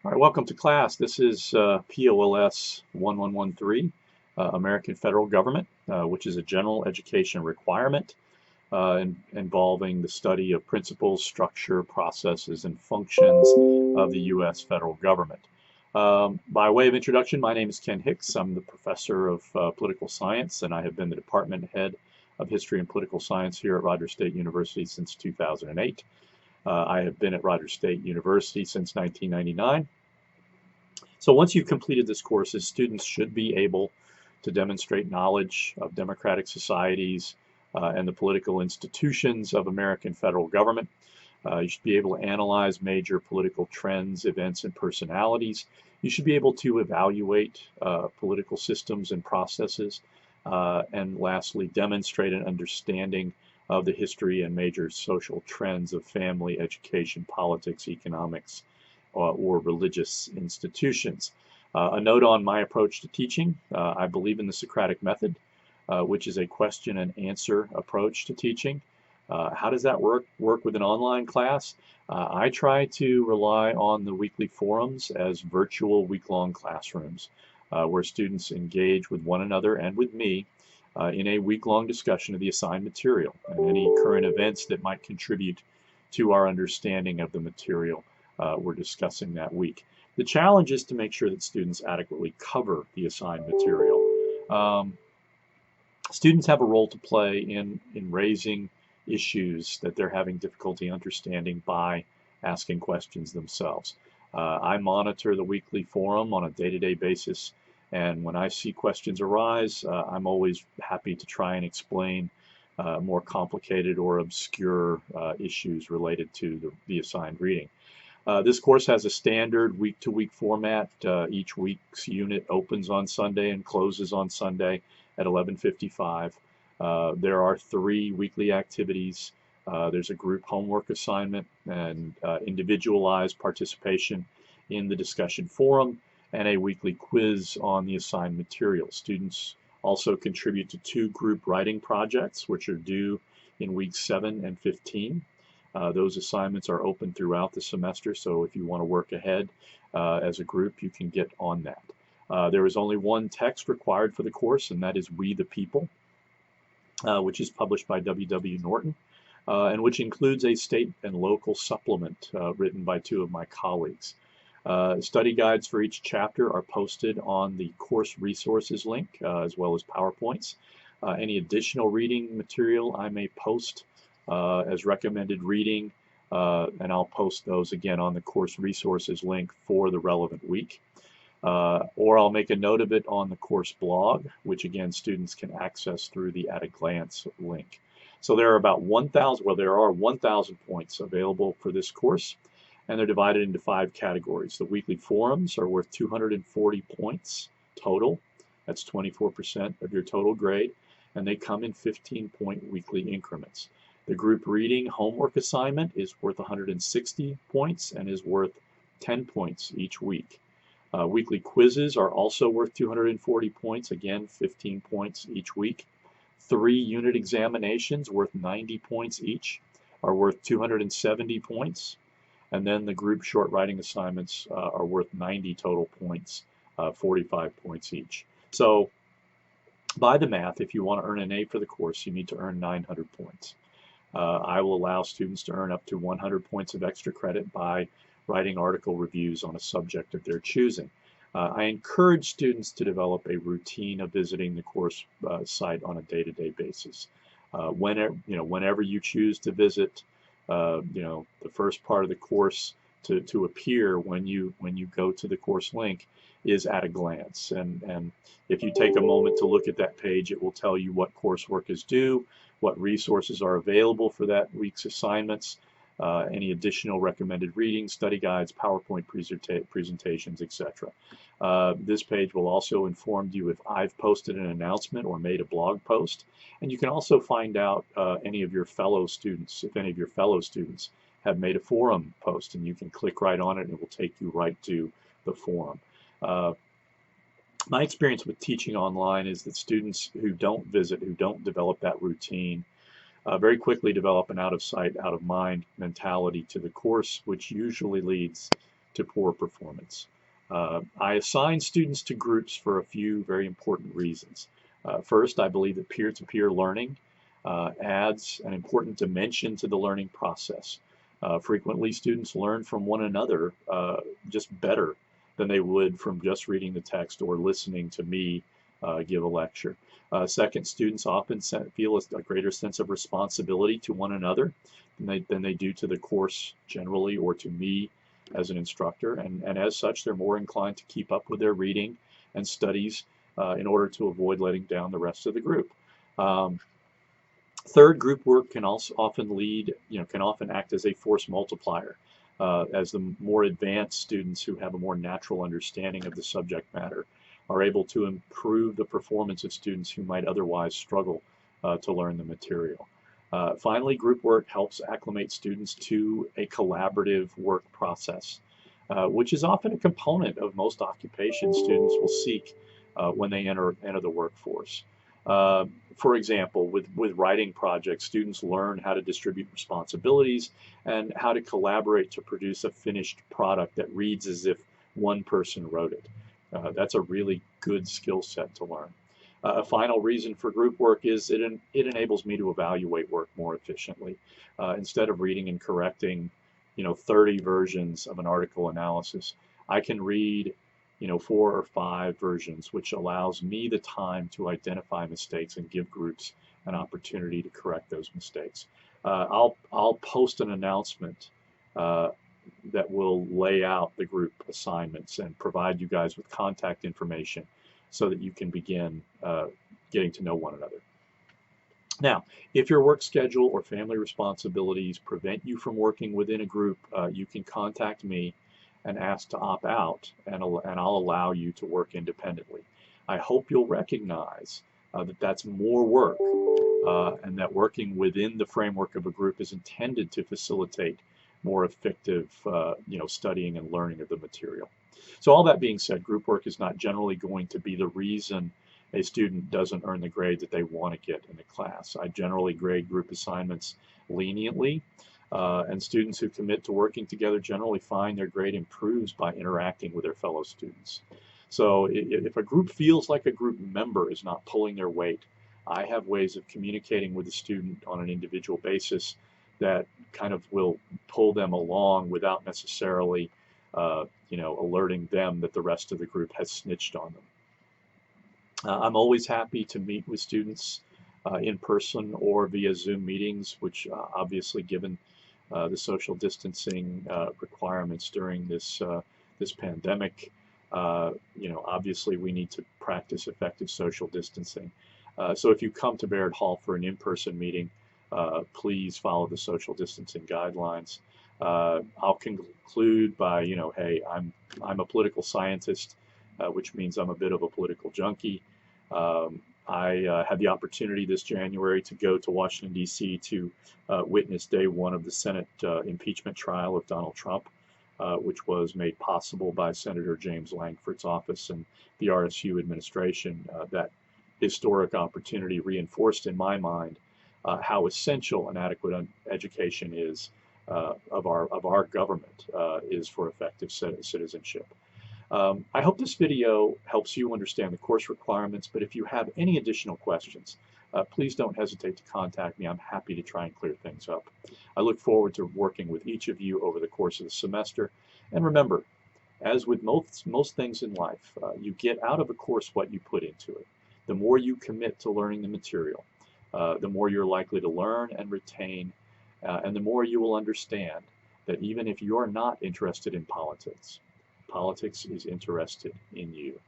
All right, welcome to class. This is POLS 1113, American Federal Government, which is a general education requirement involving the study of principles, structure, processes, and functions of the U.S. federal government. By way of introduction, my name is Ken Hicks. I'm the professor of political science, and I have been the department head of history and political science here at Rogers State University since 2008. I have been at Rogers State University since 1999. So once you've completed this course, students should be able to demonstrate knowledge of democratic societies and the political institutions of American federal government. You should be able to analyze major political trends, events, and personalities. You should be able to evaluate political systems and processes. And lastly, demonstrate an understanding of the history and major social trends of family, education, politics, economics, or religious institutions. A note on my approach to teaching. I believe in the Socratic method, which is a question and answer approach to teaching. How does that work with an online class? I try to rely on the weekly forums as virtual week-long classrooms where students engage with one another and with me in a week-long discussion of the assigned material and any current events that might contribute to our understanding of the material we're discussing that week. The challenge is to make sure that students adequately cover the assigned material. Students have a role to play in raising issues that they're having difficulty understanding by asking questions themselves. I monitor the weekly forum on a day-to-day basis, and when I see questions arise, I'm always happy to try and explain more complicated or obscure issues related to the assigned reading. This course has a standard week-to-week format. Each week's unit opens on Sunday and closes on Sunday at 11:55. There are 3 weekly activities. There's a group homework assignment and individualized participation in the discussion forum and a weekly quiz on the assigned material. Students also contribute to 2 group writing projects, which are due in weeks 7 and 15. Those assignments are open throughout the semester, so if you want to work ahead as a group, you can get on that. There is only one text required for the course, and that is We the People, which is published by W.W. Norton, and which includes a state and local supplement written by 2 of my colleagues. Study guides for each chapter are posted on the course resources link, as well as PowerPoints. Any additional reading material I may post as recommended reading, and I'll post those again on the course resources link for the relevant week. Or I'll make a note of it on the course blog, which again students can access through the at a glance link. So there are about 1,000, well, there are 1,000 points available for this course, and they're divided into 5 categories. The weekly forums are worth 240 points total. That's 24% of your total grade, and they come in 15-point weekly increments. The group reading homework assignment is worth 160 points and is worth 10 points each week. Weekly quizzes are also worth 240 points, again 15 points each week. 3 unit examinations worth 90 points each are worth 270 points. And then the group short writing assignments are worth 90 total points, 45 points each. So by the math, if you want to earn an A for the course, you need to earn 900 points. I will allow students to earn up to 100 points of extra credit by writing article reviews on a subject of their choosing. I encourage students to develop a routine of visiting the course site on a day-to-day basis. Whenever you choose to visit, the first part of the course to appear when you go to the course link is at a glance. And if you take a moment to look at that page, it will tell you what coursework is due, what resources are available for that week's assignments, any additional recommended readings, study guides, PowerPoint presentations, etc. This page will also inform you if I've posted an announcement or made a blog post. And you can also find out any of your fellow students, if any of your fellow students have made a forum post, and you can click right on it and it will take you right to the forum. My experience with teaching online is that students who don't visit, who don't develop that routine, very quickly develop an out of sight, out of mind mentality to the course, which usually leads to poor performance. I assign students to groups for a few very important reasons. First, I believe that peer-to-peer learning adds an important dimension to the learning process. Frequently, students learn from one another just better than they would from just reading the text or listening to me give a lecture. Second, students often feel a greater sense of responsibility to one another than they do to the course generally or to me as an instructor. And as such, they're more inclined to keep up with their reading and studies in order to avoid letting down the rest of the group. Third, group work can also can often act as a force multiplier. As the more advanced students who have a more natural understanding of the subject matter are able to improve the performance of students who might otherwise struggle to learn the material. Finally, group work helps acclimate students to a collaborative work process, which is often a component of most occupations students will seek when they enter the workforce. For example, with writing projects, students learn how to distribute responsibilities and how to collaborate to produce a finished product that reads as if one person wrote it. That's a really good skill set to learn. A final reason for group work is it enables me to evaluate work more efficiently. Instead of reading and correcting, 30 versions of an article analysis, I can read, 4 or 5 versions, which allows me the time to identify mistakes and give groups an opportunity to correct those mistakes. I'll post an announcement that will lay out the group assignments and provide you guys with contact information so that you can begin getting to know one another. Now, if your work schedule or family responsibilities prevent you from working within a group, you can contact me and ask to opt out, and I'll allow you to work independently. I hope you'll recognize that that's more work and that working within the framework of a group is intended to facilitate more effective studying and learning of the material. So all that being said, group work is not generally going to be the reason a student doesn't earn the grade that they want to get in the class. I generally grade group assignments leniently, and students who commit to working together generally find their grade improves by interacting with their fellow students. So if a group feels like a group member is not pulling their weight, I have ways of communicating with the student on an individual basis that kind of will pull them along without necessarily alerting them that the rest of the group has snitched on them. I'm always happy to meet with students in person or via Zoom meetings, which obviously, given the social distancing requirements during this pandemic, obviously we need to practice effective social distancing. So if you come to Baird Hall for an in-person meeting, please follow the social distancing guidelines. I'll conclude by, hey, I'm a political scientist, which means I'm a bit of a political junkie. I had the opportunity this January to go to Washington, D.C. to witness day one of the Senate impeachment trial of Donald Trump, which was made possible by Senator James Lankford's office and the RSU administration. That historic opportunity reinforced in my mind how essential an adequate education is of our government is for effective citizenship. I hope this video helps you understand the course requirements, but if you have any additional questions, please don't hesitate to contact me. I'm happy to try and clear things up. I look forward to working with each of you over the course of the semester. And remember, as with most things in life, you get out of a course what you put into it. The more you commit to learning the material, the more you're likely to learn and retain, and the more you will understand that even if you're not interested in politics, politics is interested in you.